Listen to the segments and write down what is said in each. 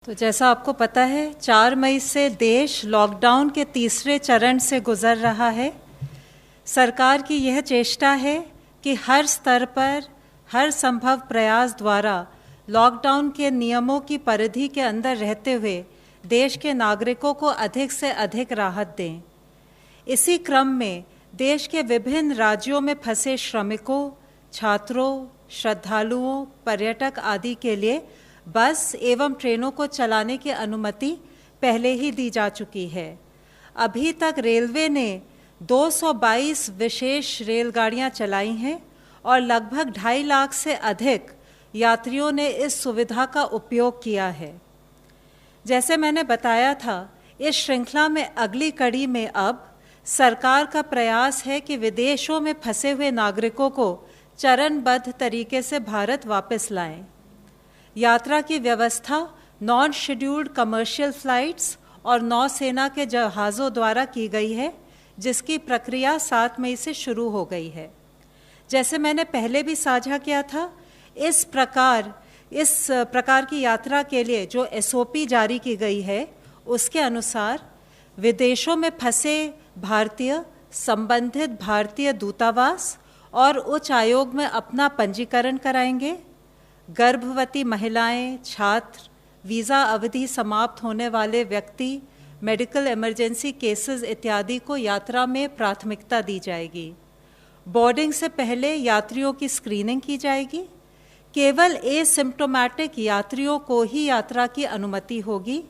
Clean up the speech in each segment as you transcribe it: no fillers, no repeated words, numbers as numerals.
तो जैसा आपको पता है 4 मई से देश लॉकडाउन के तीसरे चरण से गुजर रहा है। सरकार की यह चेष्टा है कि हर स्तर पर हर संभव प्रयास द्वारा लॉकडाउन के नियमों की परिधि के अंदर रहते हुए देश के नागरिकों को अधिक से अधिक राहत दें। इसी क्रम में देश के विभिन्न राज्यों में फंसे श्रमिकों, छात्रों, श्रद्धालुओं, पर्यटक आदि के लिए बस एवं ट्रेनों को चलाने की अनुमति पहले ही दी जा चुकी है। अभी तक रेलवे ने 222 विशेष रेलगाड़ियां चलाई हैं और लगभग 2.5 लाख से अधिक यात्रियों ने इस सुविधा का उपयोग किया है। जैसे मैंने बताया था, इस श्रृंखला में अगली कड़ी में अब सरकार का प्रयास है कि विदेशों में फंसे हुए नागरिकों को चरणबद्ध तरीके से भारत वापस लाएं। यात्रा की व्यवस्था नॉन शेड्यूल्ड कमर्शियल फ्लाइट्स और नौसेना के जहाज़ों द्वारा की गई है, जिसकी प्रक्रिया 7 मई से शुरू हो गई है। जैसे मैंने पहले भी साझा किया था, इस प्रकार की यात्रा के लिए जो SOP जारी की गई है, उसके अनुसार विदेशों में फंसे भारतीय संबंधित भारतीय दूतावास और उच्च आयोग में अपना पंजीकरण कराएंगे। गर्भवती महिलाएं, छात्र, वीज़ा अवधि समाप्त होने वाले व्यक्ति, मेडिकल इमरजेंसी केसेस इत्यादि को यात्रा में प्राथमिकता दी जाएगी। बोर्डिंग से पहले यात्रियों की स्क्रीनिंग की जाएगी। केवल एसिम्प्टोमेटिक यात्रियों को ही यात्रा की अनुमति होगी।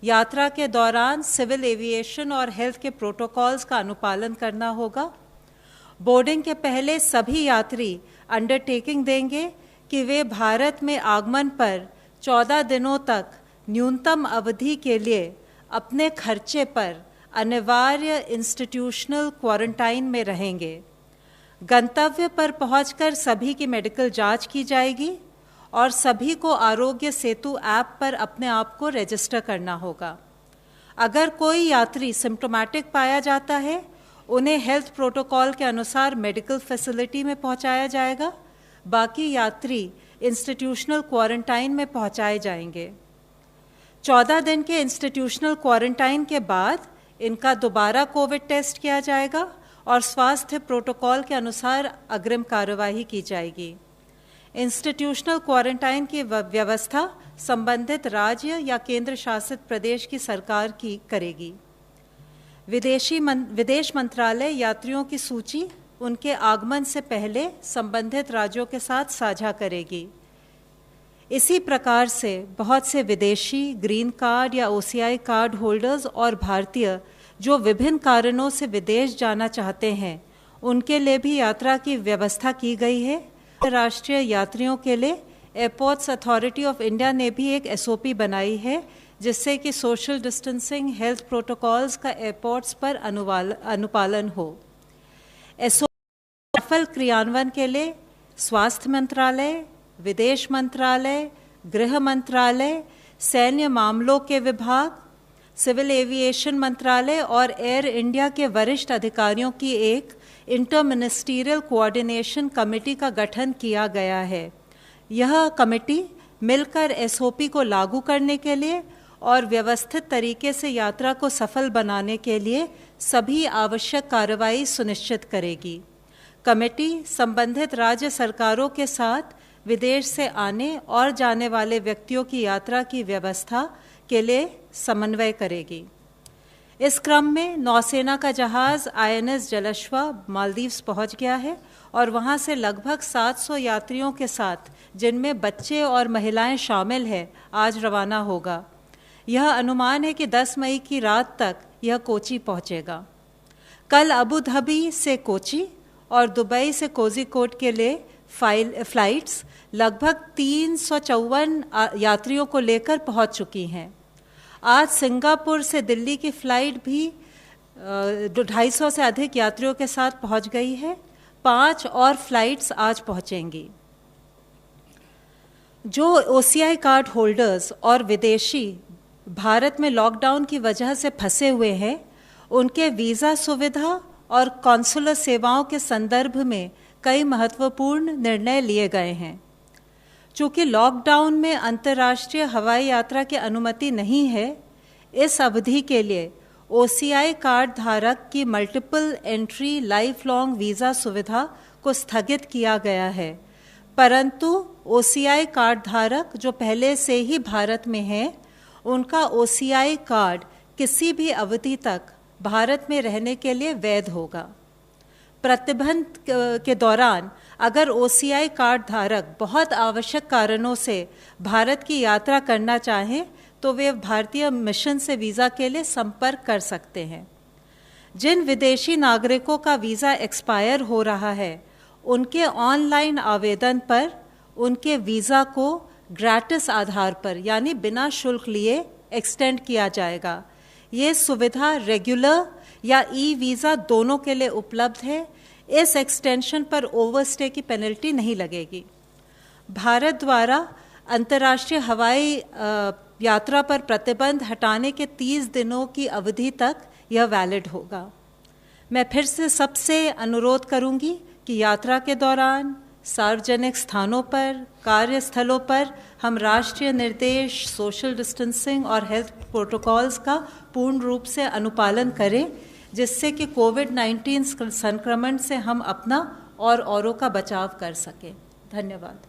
यात्रा के दौरान सिविल एविएशन और हेल्थ के प्रोटोकॉल्स का अनुपालन करना होगा। बोर्डिंग के पहले सभी यात्री अंडरटेकिंग देंगे कि वे भारत में आगमन पर 14 दिनों तक न्यूनतम अवधि के लिए अपने खर्चे पर अनिवार्य इंस्टीट्यूशनल क्वारंटाइन में रहेंगे। गंतव्य पर पहुंचकर सभी की मेडिकल जांच की जाएगी और सभी को आरोग्य सेतु ऐप पर अपने आप को रजिस्टर करना होगा। अगर कोई यात्री सिम्प्टोमेटिक पाया जाता है, उन्हें हेल्थ प्रोटोकॉल के अनुसार मेडिकल फैसिलिटी में पहुंचाया जाएगा। बाकी यात्री इंस्टीट्यूशनल क्वारंटाइन में पहुंचाए जाएंगे। 14 दिन के इंस्टीट्यूशनल क्वारंटाइन के बाद इनका दोबारा कोविड टेस्ट किया जाएगा और स्वास्थ्य प्रोटोकॉल के अनुसार अग्रिम कार्यवाही की जाएगी। इंस्टीट्यूशनल क्वारंटाइन की व्यवस्था संबंधित राज्य या केंद्र शासित प्रदेश की सरकार की करेगी। विदेश मंत्रालय यात्रियों की सूची उनके आगमन से पहले संबंधित राज्यों के साथ साझा करेगी। इसी प्रकार से बहुत से विदेशी ग्रीन कार्ड या OCI कार्ड होल्डर्स और भारतीय जो विभिन्न कारणों से विदेश जाना चाहते हैं, उनके लिए भी यात्रा की व्यवस्था की गई है। राष्ट्रीय यात्रियों के लिए एयरपोर्ट्स अथॉरिटी ऑफ इंडिया ने भी एक SOP बनाई है, जिससे कि सोशल डिस्टेंसिंग, हेल्थ प्रोटोकॉल्स का एयरपोर्ट्स पर अनुपालन हो। सफल क्रियान्वयन के लिए स्वास्थ्य मंत्रालय, विदेश मंत्रालय, गृह मंत्रालय, सैन्य मामलों के विभाग, सिविल एविएशन मंत्रालय और एयर इंडिया के वरिष्ठ अधिकारियों की एक इंटर मिनिस्ट्रियल कोऑर्डिनेशन कमेटी का गठन किया गया है। यह कमेटी मिलकर SOP को लागू करने के लिए और व्यवस्थित तरीके से यात्रा को सफल बनाने के लिए सभी आवश्यक कार्रवाई सुनिश्चित करेगी। कमेटी संबंधित राज्य सरकारों के साथ विदेश से आने और जाने वाले व्यक्तियों की यात्रा की व्यवस्था के लिए समन्वय करेगी। इस क्रम में नौसेना का जहाज़ INS जलश्वा मालदीव्स पहुंच गया है और वहां से लगभग 700 यात्रियों के साथ, जिनमें बच्चे और महिलाएं शामिल हैं, आज रवाना होगा। यह अनुमान है कि 10 मई की रात तक यह कोची पहुंचेगा। कल अबू धाबी से कोची और दुबई से कोझिकोड के लिए फ्लाइट्स लगभग 354 यात्रियों को लेकर पहुंच चुकी हैं। आज सिंगापुर से दिल्ली की फ्लाइट भी 250 से अधिक यात्रियों के साथ पहुंच गई है। 5 और फ्लाइट्स आज पहुंचेंगी। जो OCI कार्ड होल्डर्स और विदेशी भारत में लॉकडाउन की वजह से फंसे हुए हैं, उनके वीज़ा सुविधा और कॉन्सुलर सेवाओं के संदर्भ में कई महत्वपूर्ण निर्णय लिए गए हैं। चूँकि लॉकडाउन में अंतर्राष्ट्रीय हवाई यात्रा की अनुमति नहीं है, इस अवधि के लिए OCI कार्ड धारक की multiple entry life long visa सुविधा को स्थगित किया गया है, परंतु OCI कार्ड धारक जो पहले से ही भारत में हैं, उनका OCI कार्ड किसी भी अवधि तक भारत में रहने के लिए वैध होगा। प्रतिबंध के दौरान अगर OCI कार्ड धारक बहुत आवश्यक कारणों से भारत की यात्रा करना चाहें तो वे भारतीय मिशन से वीज़ा के लिए संपर्क कर सकते हैं। जिन विदेशी नागरिकों का वीज़ा एक्सपायर हो रहा है, उनके ऑनलाइन आवेदन पर उनके वीज़ा को ग्रेटिस आधार पर यानी बिना शुल्क लिए एक्सटेंड किया जाएगा। ये सुविधा रेगुलर या ई वीज़ा दोनों के लिए उपलब्ध है। इस एक्सटेंशन पर ओवरस्टे की पेनल्टी नहीं लगेगी। भारत द्वारा अंतर्राष्ट्रीय हवाई यात्रा पर प्रतिबंध हटाने के 30 दिनों की अवधि तक यह वैलिड होगा। मैं फिर से सबसे अनुरोध करूंगी कि यात्रा के दौरान सार्वजनिक स्थानों पर, कार्यस्थलों पर हम राष्ट्रीय निर्देश, सोशल डिस्टेंसिंग और हेल्थ प्रोटोकॉल्स का पूर्ण रूप से अनुपालन करें, जिससे कि कोविड-19 संक्रमण से हम अपना और औरों का बचाव कर सकें। धन्यवाद।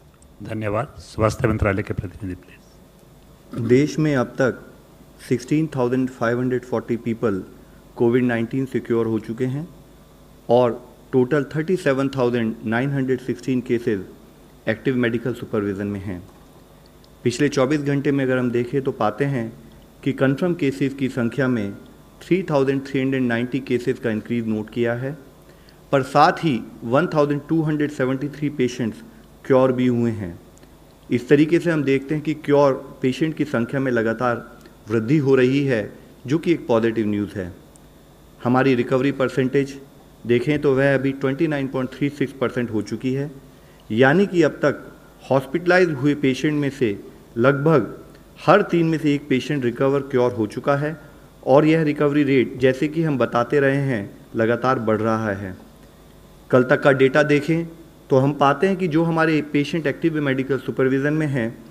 धन्यवाद। स्वास्थ्य मंत्रालय के प्रतिनिधि प्लीज। देश में अब तक 16,540 पीपल कोविड-19 से क्योर हो चुके हैं और total 37,916 cases active medical supervision में हैं। पिछले 24 घंटे में अगर हम देखें तो पाते हैं कि कंफर्म केसेस की संख्या में 3,390 केसेस का इंक्रीज नोट किया है, पर साथ ही 1,273 पेशेंट्स क्योर भी हुए हैं। इस तरीके से हम देखते हैं कि क्योर पेशेंट की संख्या में लगातार वृद्धि हो रही है, जो कि एक पॉजिटिव न्यूज़ है। हमारी रिकवरी परसेंटेज देखें तो वह अभी 29.36% हो चुकी है, यानी कि अब तक हॉस्पिटलाइज हुए पेशेंट में से लगभग हर 3 में से 1 पेशेंट रिकवर क्योर हो चुका है और यह रिकवरी रेट, जैसे कि हम बताते रहे हैं, लगातार बढ़ रहा है। कल तक का डेटा देखें तो हम पाते हैं कि जो हमारे पेशेंट एक्टिव मेडिकल सुपरविज़न में हैं,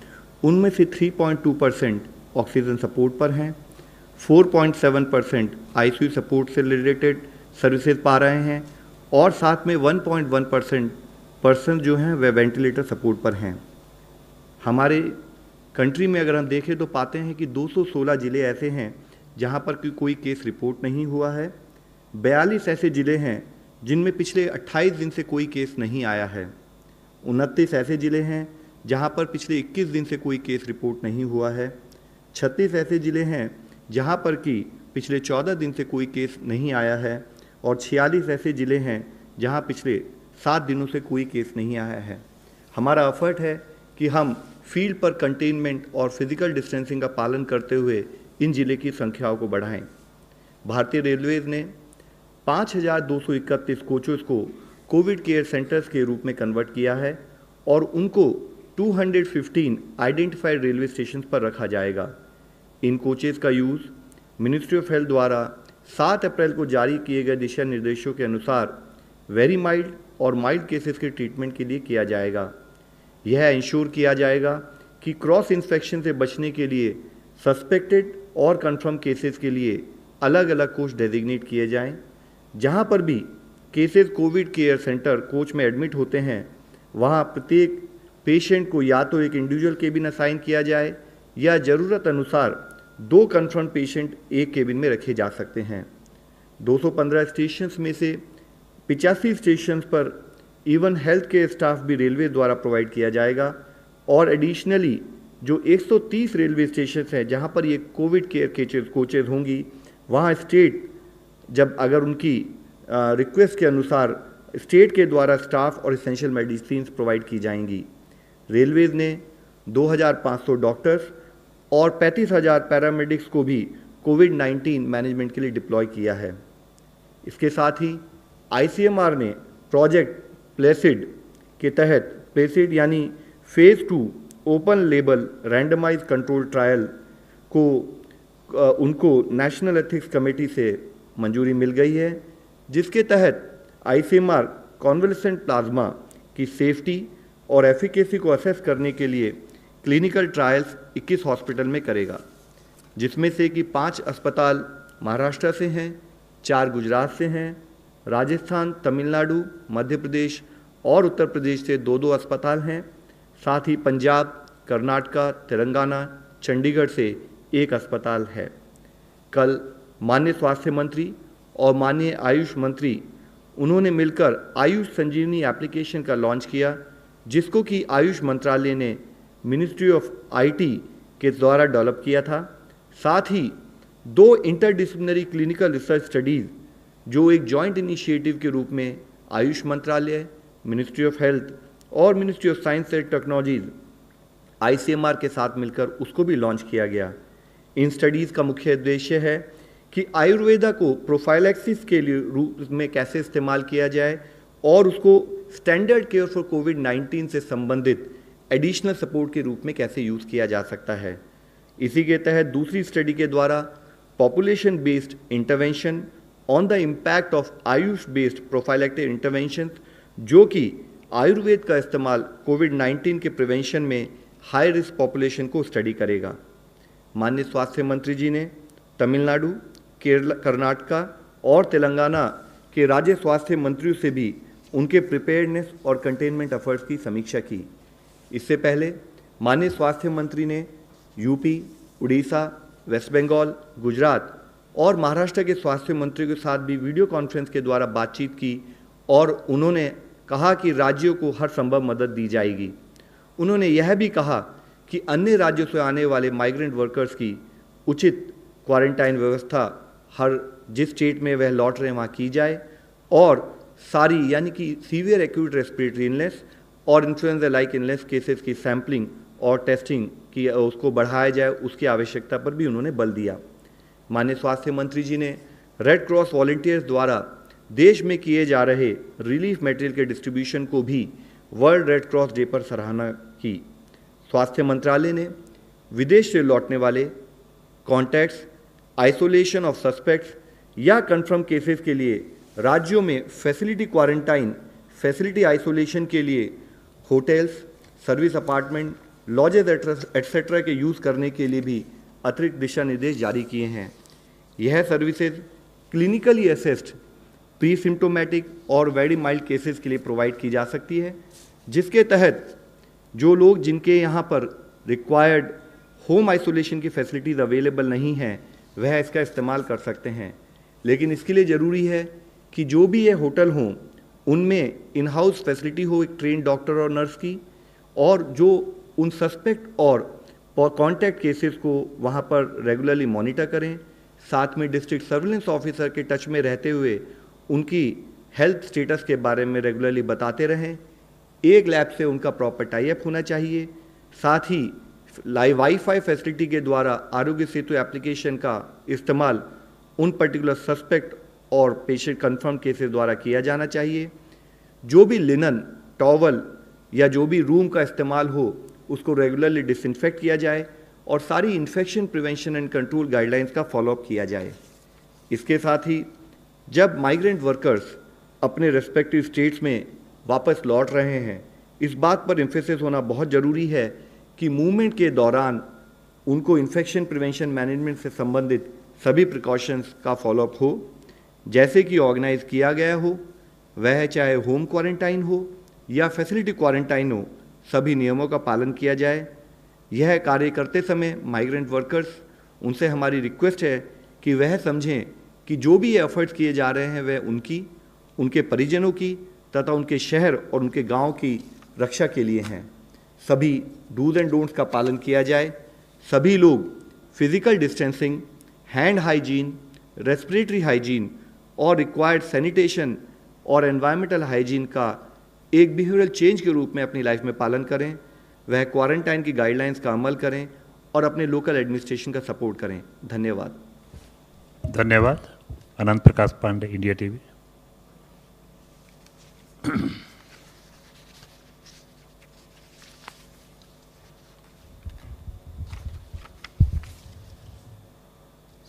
उनमें से 3.2% ऑक्सीजन सपोर्ट पर हैं, 4.7% ICU सपोर्ट से रिलेटेड सर्विसेज पा रहे हैं और साथ में 1.1% पर्सन जो हैं वह वेंटिलेटर सपोर्ट पर हैं। हमारे कंट्री में अगर हम देखें तो पाते हैं कि 216 ज़िले ऐसे हैं जहां पर कोई केस रिपोर्ट नहीं हुआ है। 42 ऐसे ज़िले हैं जिनमें पिछले 28 दिन से कोई केस नहीं आया है। 29 ऐसे ज़िले हैं जहां पर पिछले 21 दिन से कोई केस रिपोर्ट नहीं हुआ है। 36 ऐसे ज़िले हैं जहां पर कि पिछले 14 दिन से कोई केस नहीं आया है और 46 ऐसे ज़िले हैं जहां पिछले 7 दिनों से कोई केस नहीं आया है। हमारा एफर्ट है कि हम फील्ड पर कंटेनमेंट और फिजिकल डिस्टेंसिंग का पालन करते हुए इन ज़िले की संख्याओं को बढ़ाएं। भारतीय रेलवेज़ ने 5,231 कोचेस को कोविड केयर सेंटर्स के रूप में कन्वर्ट किया है और उनको 215 आइडेंटिफाइड रेलवे स्टेशन पर रखा जाएगा। इन कोचेस का यूज़ मिनिस्ट्री ऑफ हेल्थ द्वारा 7 अप्रैल को जारी किए गए दिशा निर्देशों के अनुसार वेरी माइल्ड और माइल्ड केसेस के ट्रीटमेंट के लिए किया जाएगा। यह इंश्योर किया जाएगा कि क्रॉस इन्फेक्शन से बचने के लिए सस्पेक्टेड और कंफर्म केसेस के लिए अलग अलग कोच डेजिग्नेट किए जाएं। जहां पर भी cases Covid care centre coach में एडमिट होते हैं, वहां प्रत्येक पेशेंट को या तो एक इंडिविजुअल केबिन असाइन किया जाए या ज़रूरत अनुसार 2 कंफर्म पेशेंट एक केबिन में रखे जा सकते हैं। 215 स्टेशंस में से 85 स्टेशंस पर इवन हेल्थ केयर स्टाफ भी रेलवे द्वारा प्रोवाइड किया जाएगा और एडिशनली जो 130 रेलवे स्टेशन हैं जहां पर ये कोविड केयर कोचेज होंगी, वहां स्टेट जब अगर उनकी रिक्वेस्ट के अनुसार स्टेट के द्वारा स्टाफ और एसेंशियल मेडिसिन प्रोवाइड की जाएंगी। रेलवेज़ ने 2,500 डॉक्टर्स और 35,000 पैरामेडिक्स को भी कोविड-19 मैनेजमेंट के लिए डिप्लॉय किया है। इसके साथ ही ICMR ने प्रोजेक्ट प्लेसिड के तहत प्लेसिड यानी phase 2 open label randomise control trial को उनको नेशनल एथिक्स कमेटी से मंजूरी मिल गई है, जिसके तहत ICMR कॉन्वलेसेंट प्लाज्मा की सेफ्टी और एफिकेसी को असेस करने के लिए क्लिनिकल ट्रायल्स 21 हॉस्पिटल में करेगा, जिसमें से कि 5 अस्पताल महाराष्ट्र से हैं, 4 गुजरात से हैं, राजस्थान, तमिलनाडु, मध्य प्रदेश और उत्तर प्रदेश से 2-2 अस्पताल हैं। साथ ही पंजाब, कर्नाटका, तेलंगाना, चंडीगढ़ से 1 अस्पताल है। कल माननीय स्वास्थ्य मंत्री और माननीय आयुष मंत्री उन्होंने मिलकर आयुष संजीवनी एप्लीकेशन का लॉन्च किया, जिसको कि आयुष मंत्रालय ने मिनिस्ट्री ऑफ आईटी के द्वारा डेवलप किया था। साथ ही 2 इंटरडिसिप्लिनरी क्लिनिकल रिसर्च स्टडीज़ जो एक जॉइंट इनिशिएटिव के रूप में आयुष मंत्रालय, मिनिस्ट्री ऑफ हेल्थ और ministry of science and technologies ICMR के साथ मिलकर उसको भी लॉन्च किया गया। इन स्टडीज़ का मुख्य उद्देश्य है कि आयुर्वेदा को प्रोफाइलैक्सिस के लिए रूप में कैसे इस्तेमाल किया जाए और उसको स्टैंडर्ड केयर फॉर कोविड-19 से संबंधित एडिशनल सपोर्ट के रूप में कैसे यूज़ किया जा सकता है। इसी के तहत दूसरी स्टडी के द्वारा population based intervention on the impact of Ayush based prophylactic intervention, जो कि आयुर्वेद का इस्तेमाल कोविड-19 के प्रिवेंशन में हाई रिस्क पॉपुलेशन को स्टडी करेगा। माननीय स्वास्थ्य मंत्री जी ने तमिलनाडु, कर्नाटका और तेलंगाना के राज्य स्वास्थ्य मंत्रियों से भी उनके प्रिपेयर्डनेस और कंटेनमेंट एफर्ट्स की समीक्षा की। इससे पहले माननीय स्वास्थ्य मंत्री ने यूपी, उड़ीसा, वेस्ट बंगाल, गुजरात और महाराष्ट्र के स्वास्थ्य मंत्रियों के साथ भी वीडियो कॉन्फ्रेंस के द्वारा बातचीत की और उन्होंने कहा कि राज्यों को हर संभव मदद दी जाएगी। उन्होंने यह भी कहा कि अन्य राज्यों से आने वाले माइग्रेंट वर्कर्स की उचित क्वारंटाइन व्यवस्था हर जिस स्टेट में वह लौट रहे हैं वहाँ की जाए और सारी यानी कि सीवियर एक्यूट रेस्पिरेटरी इलनेस और इन्फ्लुएंजा लाइक इलनेस केसेस की सैम्पलिंग और टेस्टिंग की उसको बढ़ाया जाए, उसकी आवश्यकता पर भी उन्होंने बल दिया। माननीय स्वास्थ्य मंत्री जी ने रेड क्रॉस वॉलंटियर्स द्वारा देश में किए जा रहे रिलीफ मटेरियल के डिस्ट्रीब्यूशन को भी वर्ल्ड रेड क्रॉस डे पर सराहना की। स्वास्थ्य मंत्रालय ने विदेश से लौटने वाले कॉन्टैक्ट्स, आइसोलेशन ऑफ सस्पेक्ट्स या कंफर्म केसेस के लिए राज्यों में फैसिलिटी क्वारंटाइन, फैसिलिटी आइसोलेशन के लिए hotels, service apartment, lodges etcetera के यूज़ करने के लिए भी अतिरिक्त दिशा निर्देश जारी किए हैं। यह services clinically assessed pre symptomatic और वेरी माइल्ड केसेस के लिए प्रोवाइड की जा सकती है, जिसके तहत जो लोग जिनके यहाँ पर रिक्वायर्ड होम आइसोलेशन की फैसिलिटीज़ अवेलेबल नहीं हैं वह इसका इस्तेमाल कर सकते हैं। लेकिन इसके लिए ज़रूरी है कि जो भी ये होटल हों उनमें इन हाउस फैसिलिटी हो एक ट्रेन डॉक्टर और नर्स की, और जो उन सस्पेक्ट और कॉन्टैक्ट केसेस को वहाँ पर रेगुलरली मॉनिटर करें। साथ में डिस्ट्रिक्ट सर्विलेंस ऑफिसर के टच में रहते हुए उनकी हेल्थ स्टेटस के बारे में रेगुलरली बताते रहें। एक लैब से उनका प्रॉपर टाई अप होना चाहिए। साथ ही वाईफाई फैसिलिटी के द्वारा आरोग्य सेतु एप्लीकेशन का इस्तेमाल उन पर्टिकुलर सस्पेक्ट और पेशेंट कंफर्म केसेस द्वारा किया जाना चाहिए। जो भी लिनन, टॉवल या जो भी रूम का इस्तेमाल हो उसको रेगुलरली डिसइंफेक्ट किया जाए और सारी infection prevention and control guidelines का फॉलोअप किया जाए। इसके साथ ही जब माइग्रेंट वर्कर्स अपने रेस्पेक्टिव स्टेट्स में वापस लौट रहे हैं, इस बात पर एम्फेसिस होना बहुत ज़रूरी है कि मूवमेंट के दौरान उनको इन्फेक्शन प्रिवेंशन मैनेजमेंट से संबंधित सभी प्रिकॉशंस का फॉलोअप हो, जैसे कि ऑर्गेनाइज किया गया हो, वह चाहे होम क्वारंटाइन हो या फैसिलिटी क्वारंटाइन हो, सभी नियमों का पालन किया जाए। यह कार्य करते समय माइग्रेंट वर्कर्स, उनसे हमारी रिक्वेस्ट है कि वह समझें कि जो भी एफर्ट्स किए जा रहे हैं वह उनकी, उनके परिजनों की तथा उनके शहर और उनके गांव की रक्षा के लिए हैं। सभी डूज एंड डोंट्स का पालन किया जाए। सभी लोग physical distancing, hand hygiene, respiratory hygiene और रिक्वायर्ड सैनिटेशन और एनवायरमेंटल हाइजीन का एक बिहेवियरल चेंज के रूप में अपनी लाइफ में पालन करें। वह क्वारंटाइन की गाइडलाइंस का अमल करें और अपने लोकल एडमिनिस्ट्रेशन का सपोर्ट करें। धन्यवाद। धन्यवाद। अनंत प्रकाश पांडे, इंडिया टीवी।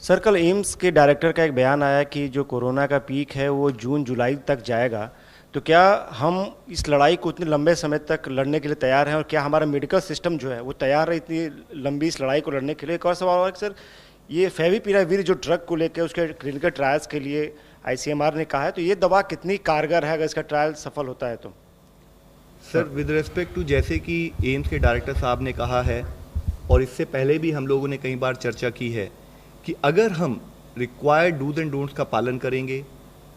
सर, कल एम्स के डायरेक्टर का एक बयान आया कि जो कोरोना का पीक है वो जून जुलाई तक जाएगा, तो क्या हम इस लड़ाई को इतने लंबे समय तक लड़ने के लिए तैयार हैं, और क्या हमारा मेडिकल सिस्टम जो है वो तैयार है इतनी लंबी इस लड़ाई को लड़ने के लिए? एक और सवाल है कि सर, ये फेविपिराविर जो ड्रग को लेकर उसके क्लिनिकल ट्रायल्स के लिए ICMR ने कहा है, तो ये दवा कितनी कारगर है अगर इसका ट्रायल सफल होता है तो? सर, विद रिस्पेक्ट टू, जैसे कि एम्स के डायरेक्टर साहब ने कहा है और इससे पहले भी हम लोगों ने कई बार चर्चा की है कि अगर हम रिक्वायर्ड डूज एंड डोंट्स का पालन करेंगे,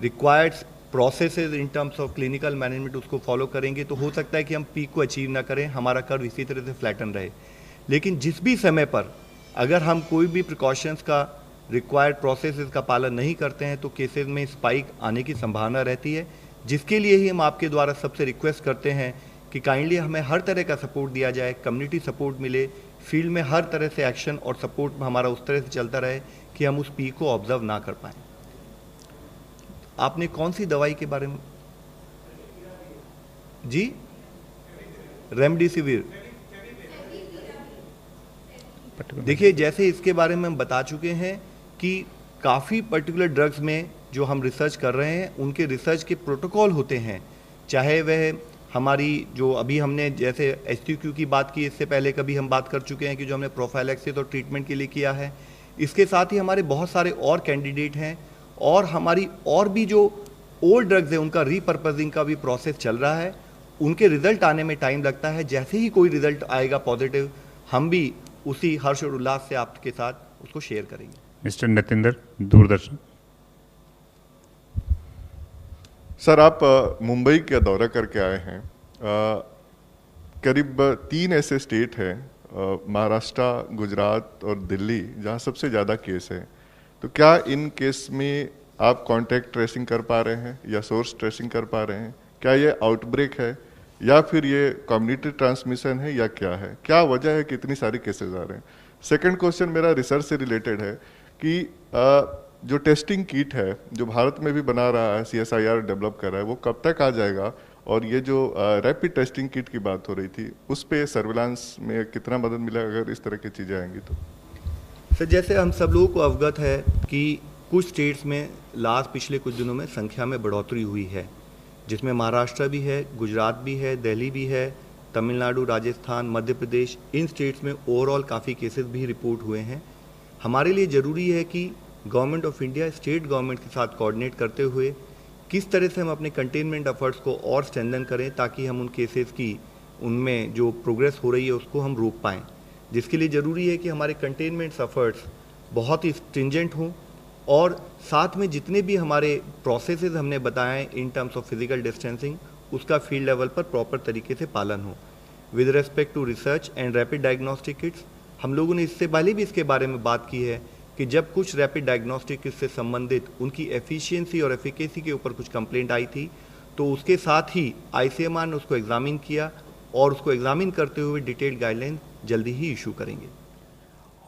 required processes in terms of clinical management उसको फॉलो करेंगे, तो हो सकता है कि हम पीक को अचीव ना करें, हमारा कर्व इसी तरह से फ्लैटन रहे। लेकिन जिस भी समय पर अगर हम कोई भी प्रिकॉशंस का, रिक्वायर्ड प्रोसेसेस का पालन नहीं करते हैं तो केसेस में स्पाइक आने की संभावना रहती है, जिसके लिए ही हम आपके द्वारा सबसे रिक्वेस्ट करते हैं कि काइंडली हमें हर तरह का सपोर्ट दिया जाए, कम्युनिटी सपोर्ट मिले, फील्ड में हर तरह से एक्शन और सपोर्ट हमारा उस तरह से चलता रहे कि हम उस पीक को ऑब्जर्व ना कर पाएँ। आपने कौन सी दवाई के बारे में जी? रेमडेसिविर। देखिए, जैसे इसके बारे में हम बता चुके हैं कि काफ़ी पर्टिकुलर ड्रग्स में जो हम रिसर्च कर रहे हैं उनके रिसर्च के प्रोटोकॉल होते हैं, चाहे वह हमारी जो अभी हमने जैसे HCQ की बात की, इससे पहले कभी हम बात कर चुके हैं कि जो हमने प्रोफाइलैक्सिस और ट्रीटमेंट के लिए किया है। इसके साथ ही हमारे बहुत सारे और कैंडिडेट हैं और हमारी और भी जो ओल्ड ड्रग्स हैं उनका रीपर्पजिंग का भी प्रोसेस चल रहा है। उनके रिजल्ट आने में टाइम लगता है, जैसे ही कोई रिजल्ट आएगा पॉजिटिव, हम भी उसी हर्ष और उल्लास से आपके साथ उसको शेयर करेंगे। मिस्टर नतेंद्र, दूरदर्शन। सर, आप मुंबई का दौरा करके आए हैं। करीब 3 ऐसे स्टेट हैं, महाराष्ट्र, गुजरात और दिल्ली, जहां सबसे ज़्यादा केस है। तो क्या इन केस में आप कॉन्टैक्ट ट्रेसिंग कर पा रहे हैं या सोर्स ट्रेसिंग कर पा रहे हैं? क्या ये आउटब्रेक है या फिर ये कम्युनिटी ट्रांसमिशन है या क्या है? क्या वजह है कि इतनी सारी केसेस आ रहे हैं? सेकंड क्वेश्चन मेरा रिसर्च से रिलेटेड है कि जो टेस्टिंग किट है जो भारत में भी बना रहा है, CSIR डेवलप कर रहा है, वो कब तक आ जाएगा? और ये जो रैपिड टेस्टिंग किट की बात हो रही थी, उस पे सर्विलांस में कितना मदद मिलेगा अगर इस तरह की चीज़ें आएंगी तो? सर, जैसे हम सब लोगों को अवगत है कि कुछ स्टेट्स में पिछले कुछ दिनों में संख्या में बढ़ोतरी हुई है, जिसमें महाराष्ट्र भी है, गुजरात भी है, दिल्ली भी है, तमिलनाडु, राजस्थान, मध्य प्रदेश, इन स्टेट्स में ओवरऑल काफ़ी केसेस भी रिपोर्ट हुए हैं। हमारे लिए ज़रूरी है कि government of India state government के साथ कोऑर्डिनेट करते हुए किस तरह से हम अपने कंटेनमेंट एफर्ट्स को और स्ट्रेंथन करें ताकि हम उन केसेस की, उनमें जो प्रोग्रेस हो रही है उसको हम रोक पाएँ। जिसके लिए ज़रूरी है कि हमारे कंटेनमेंट एफर्ट्स बहुत ही स्ट्रिंजेंट हों और साथ में जितने भी हमारे प्रोसेसेस हमने बताए in terms of physical distancing, उसका फील्ड लेवल पर प्रॉपर तरीके से पालन हो। With respect to research and rapid diagnostic kits, हम लोगों ने इससे पहले भी इसके बारे में बात की है कि जब कुछ रैपिड डायग्नोस्टिक किट से संबंधित उनकी एफिशिएंसी और एफिकेसी के ऊपर कुछ कंप्लेंट आई थी, तो उसके साथ ही ICMR ने उसको एग्जामिन किया और उसको एग्जामिन करते हुए डिटेल्ड गाइडलाइन जल्दी ही इशू करेंगे।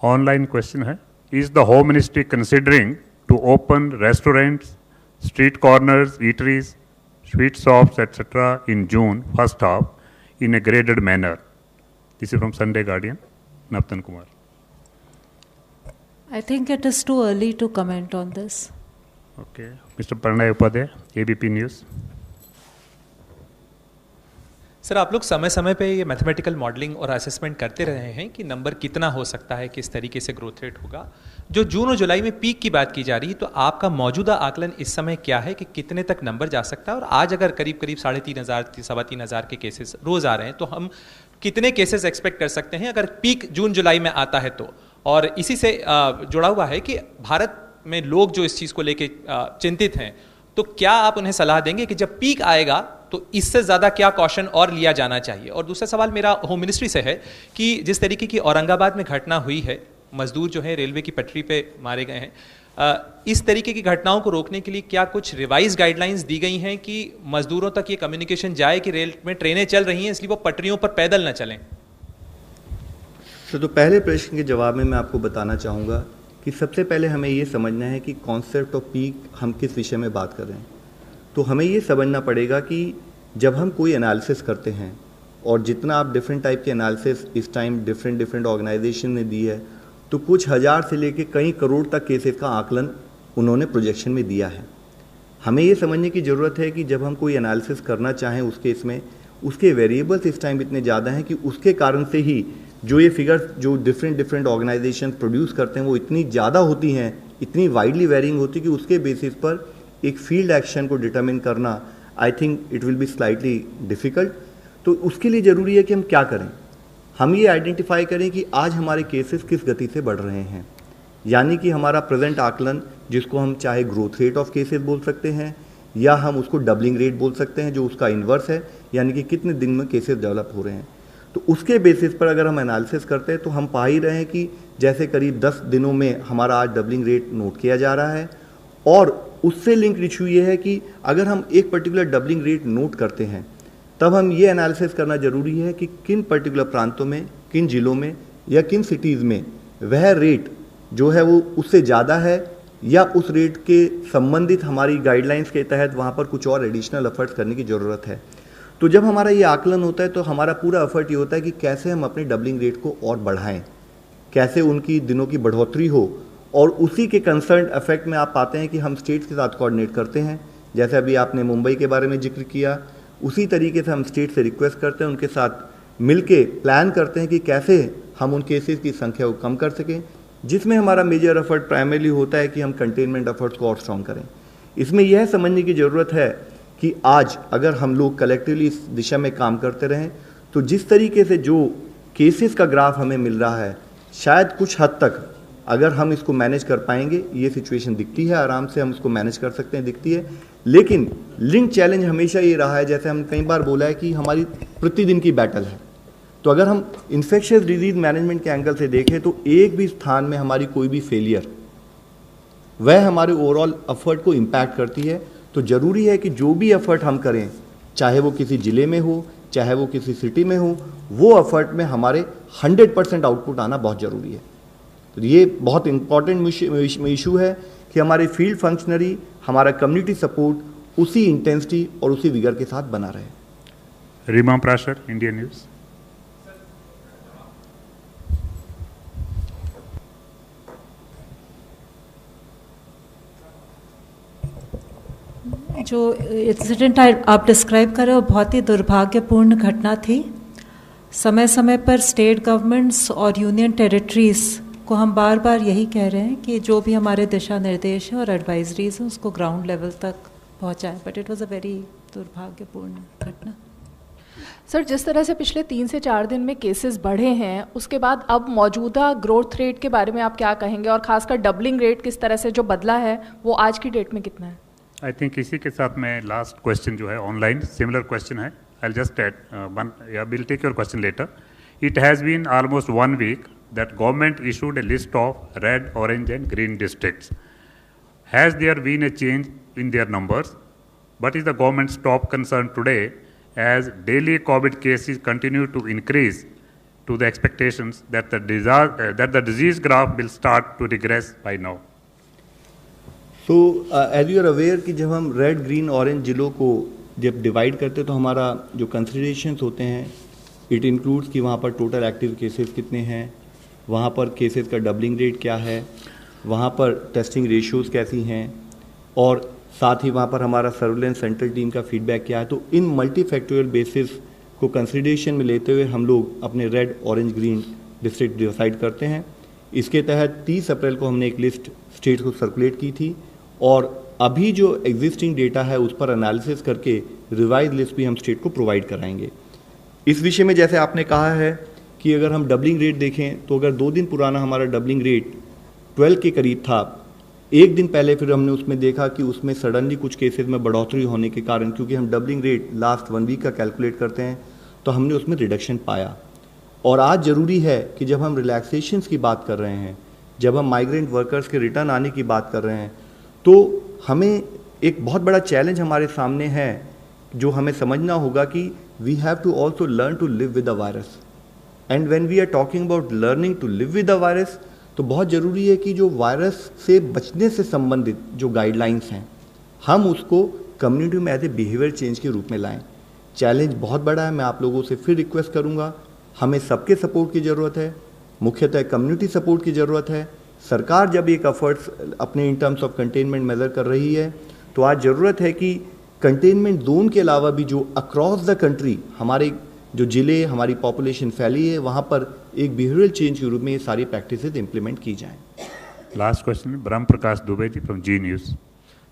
ऑनलाइन क्वेश्चन है, is the home ministry considering to open restaurants, street corners, eateries, sweet shops etcetera in June first half in a graded manner? This is from Sunday Guardian, Navtan Kumar. I think it is too early to comment on this. Okay, Mr. Pranay Upadhyay, ABP News. Sir, आप लोग समय समय पे ये mathematical modelling और assessment करते रहे हैं कि नंबर कितना हो सकता है, किस तरीके से ग्रोथ रेट होगा। जो जून और जुलाई में पीक की बात की जा रही है, तो आपका मौजूदा आकलन इस समय क्या है कि कितने तक नंबर जा सकता है? और आज अगर करीब 3,500 3,500 के केसेस रोज आ रहे हैं, तो हम कितने केसेस एक्सपेक्ट कर सकते हैं अगर पीक जून जुलाई में आता है तो? और इसी से जुड़ा हुआ है कि भारत में लोग जो इस चीज़ को लेके चिंतित हैं, तो क्या आप उन्हें सलाह देंगे कि जब पीक आएगा तो इससे ज़्यादा क्या कॉशन और लिया जाना चाहिए? और दूसरा सवाल मेरा होम मिनिस्ट्री से है कि जिस तरीके की औरंगाबाद में घटना हुई है, मजदूर जो है रेलवे की पटरी पे मारे गए हैं, इस तरीके की घटनाओं को रोकने के लिए क्या कुछ रिवाइज गाइडलाइंस दी गई हैं कि मजदूरों तक ये कम्युनिकेशन जाए कि रेल में ट्रेनें चल रही हैं, इसलिए वो पटरियों पर पैदल न चलें? तो पहले प्रश्न के जवाब में मैं आपको बताना चाहूँगा कि सबसे पहले हमें ये समझना है कि कॉन्सेप्ट ऑफ पीक हम किस विषय में बात कर रहे हैं। तो हमें ये समझना पड़ेगा कि जब हम कोई एनालिसिस करते हैं, और जितना आप डिफरेंट टाइप के एनालिसिस इस टाइम डिफरेंट ऑर्गेनाइजेशन ने दी है, तो कुछ हज़ार से लेके कई करोड़ तक केसेस का आकलन उन्होंने प्रोजेक्शन में दिया है। हमें ये समझने की ज़रूरत है कि जब हम कोई एनालिसिस करना चाहें उस केस में, उसके वेरिएबल्स इस टाइम इतने ज़्यादा हैं कि उसके कारण से ही जो ये फिगर्स जो डिफरेंट ऑर्गेनाइजेशन प्रोड्यूस करते हैं वो इतनी ज़्यादा होती हैं, इतनी वाइडली वेरिंग होती है कि उसके बेसिस पर एक फील्ड एक्शन को डिटरमिन करना I think it will be slightly difficult. तो उसके लिए ज़रूरी है कि हम क्या करें, हम ये आइडेंटिफाई करें कि आज हमारे केसेस किस गति से बढ़ रहे हैं, यानी कि हमारा प्रेजेंट आकलन जिसको हम चाहे ग्रोथ रेट ऑफ केसेस बोल सकते हैं या हम उसको डबलिंग रेट बोल सकते हैं, जो उसका इन्वर्स है, यानी कि कितने दिन में केसेस डेवलप हो रहे हैं। तो उसके बेसिस पर अगर हम एनालिसिस करते हैं तो हम पा ही रहे हैं कि जैसे करीब 10 दिनों में हमारा आज डबलिंग रेट नोट किया जा रहा है। और उससे लिंक्ड इशू ये है कि अगर हम एक पर्टिकुलर डबलिंग रेट नोट करते हैं तब हम ये एनालिसिस करना ज़रूरी है कि किन पर्टिकुलर प्रांतों में, किन ज़िलों में या किन सिटीज़ में वह रेट जो है वो उससे ज़्यादा है या उस रेट के संबंधित हमारी गाइडलाइंस के तहत वहाँ पर कुछ और एडिशनल एफर्ट्स करने की ज़रूरत है। तो जब हमारा ये आकलन होता है तो हमारा पूरा एफर्ट ये होता है कि कैसे हम अपने डबलिंग रेट को और बढ़ाएं, कैसे उनकी दिनों की बढ़ोतरी हो, और उसी के कंसर्न इफेक्ट में आप पाते हैं कि हम स्टेट्स के साथ कोऑर्डिनेट करते हैं। जैसे अभी आपने मुंबई के बारे में जिक्र किया, उसी तरीके से हम स्टेट से रिक्वेस्ट करते हैं, उनके साथ मिलके प्लान करते हैं कि कैसे हम उन केसेस की संख्या को कम कर सकें, जिसमें हमारा मेजर एफर्ट प्राइमरीली होता है कि हम कंटेनमेंट एफर्ट्स को और स्ट्रॉन्ग करें। इसमें यह समझने की ज़रूरत है कि आज अगर हम लोग कलेक्टिवली इस दिशा में काम करते रहें तो जिस तरीके से जो केसेस का ग्राफ हमें मिल रहा है, शायद कुछ हद तक अगर हम इसको मैनेज कर पाएंगे, ये सिचुएशन दिखती है, आराम से हम इसको मैनेज कर सकते हैं, दिखती है। लेकिन लिंक चैलेंज हमेशा ये रहा है, जैसे हम कई बार बोला है कि हमारी प्रतिदिन की बैटल है। तो अगर हम इन्फेक्शियस डिजीज मैनेजमेंट के एंगल से देखें तो एक भी स्थान में हमारी कोई भी फेलियर वह हमारे ओवरऑल एफर्ट को इम्पैक्ट करती है। तो ज़रूरी है कि जो भी एफर्ट हम करें, चाहे वो किसी ज़िले में हो, चाहे वो किसी सिटी में हो, वो एफर्ट में हमारे 100% आउटपुट आना बहुत ज़रूरी है। तो ये बहुत इंपॉर्टेंट इशू है कि हमारे फील्ड फंक्शनरी, हमारा कम्युनिटी सपोर्ट उसी इंटेंसिटी और उसी विगर के साथ बना रहे। Reema Prashar, Indian News. जो इंसिडेंट आप डिस्क्राइब कर रहे हो बहुत ही दुर्भाग्यपूर्ण घटना थी। समय समय पर स्टेट गवर्नमेंट्स और यूनियन टेरिटरीज़ को हम बार बार यही कह रहे हैं कि जो भी हमारे दिशा निर्देश हैं और एडवाइजरीज हैं उसको ग्राउंड लेवल तक पहुंचाएं, but it was a very दुर्भाग्यपूर्ण घटना। सर, जिस तरह से पिछले 3 से 4 दिन में केसेस बढ़े हैं, उसके बाद अब मौजूदा ग्रोथ रेट के बारे में आप क्या कहेंगे, और खासकर डबलिंग रेट किस तरह से जो बदला है वो आज की डेट में कितना है? आई थिंक इसी के साथ में लास्ट क्वेश्चन जो है ऑनलाइन सिमिलर क्वेश्चन है। I just add one, will take your question later. It has been almost 1 week that government issued a list of red, orange and green districts. Has there been a change in their numbers? What is the government's top concern today as daily COVID cases continue to increase to the expectations that the disease graph will start to regress by now? So as you are aware कि जब हम red, green, orange जिलों को जब divide करते तो हमारा जो कंसिडरेशंस होते हैं इट इंक्लूड्स कि वहाँ पर टोटल एक्टिव केसेस कितने हैं, वहाँ पर केसेस का डबलिंग रेट क्या है, वहाँ पर टेस्टिंग रेशियोज़ कैसी हैं, और साथ ही वहाँ पर हमारा सर्विलेंस सेंट्रल टीम का फीडबैक क्या है। तो इन मल्टी फैक्टोरियल बेसिस को कंसिडरेशन में लेते हुए हम लोग अपने red, orange, green district decide करते हैं। इसके तहत 30 अप्रैल को हमने एक लिस्ट स्टेट को सर्कुलेट की थी, और अभी जो एग्जिस्टिंग डेटा है उस पर एनालिसिस करके रिवाइज लिस्ट भी हम स्टेट को प्रोवाइड कराएंगे। इस विषय में जैसे आपने कहा है कि अगर हम डबलिंग रेट देखें तो अगर 2 दिन पुराना हमारा डबलिंग रेट 12 के करीब था, एक दिन पहले फिर हमने उसमें देखा कि उसमें सडनली कुछ केसेस में बढ़ोतरी होने के कारण, क्योंकि हम डबलिंग रेट लास्ट 1 week का कैलकुलेट करते हैं, तो हमने उसमें रिडक्शन पाया। और आज ज़रूरी है कि जब हम रिलैक्सेशंस की बात कर रहे हैं, जब हम माइग्रेंट वर्कर्स के रिटर्न आने की बात कर रहे हैं, तो हमें एक बहुत बड़ा चैलेंज हमारे सामने है जो हमें समझना होगा कि we have to also learn to live with the virus. And when we are talking about learning to live with the virus, तो बहुत ज़रूरी है कि जो वायरस से बचने से संबंधित जो गाइडलाइंस हैं हम उसको कम्युनिटी में एज ए बिहेवियर चेंज के रूप में लाएं। चैलेंज बहुत बड़ा है। मैं आप लोगों से फिर रिक्वेस्ट करूंगा, हमें सबके सपोर्ट की ज़रूरत है, मुख्यतः कम्युनिटी सपोर्ट की ज़रूरत है। सरकार जब एक एफर्ट्स अपने in terms of containment measure कर रही है तो तो आज ज़रूरत है कि कंटेनमेंट जोन के अलावा भी जो अक्रॉस द कंट्री हमारे जो ज़िले, हमारी पॉपुलेशन फैली है, वहाँ पर एक बिहेवियरल चेंज के रूप में ये सारी प्रैक्टिसेस इम्प्लीमेंट की जाएँ। Last question Brahma Prakash Dubey ji from ji news.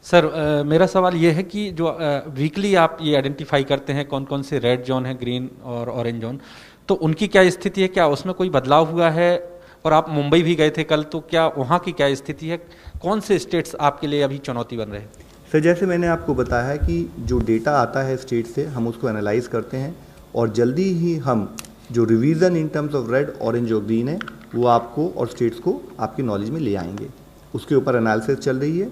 Sir मेरा सवाल ये है कि जो वीकली आप ये आइडेंटिफाई करते हैं कौन कौन से रेड जोन है, ग्रीन और ऑरेंज जोन, तो उनकी क्या स्थिति है, क्या उसमें कोई बदलाव हुआ है? और आप मुंबई भी गए थे कल, तो क्या वहाँ की क्या स्थिति है? कौन से स्टेट्स आपके लिए अभी चुनौती बन रहे हैं? सर जैसे मैंने आपको बताया है कि जो डेटा आता है स्टेट से हम उसको एनालाइज करते हैं और जल्दी ही हम जो revision in terms of red, orange और ग्रीन है वो आपको और स्टेट्स को आपकी नॉलेज में ले आएंगे। उसके ऊपर एनालिसिस चल रही है।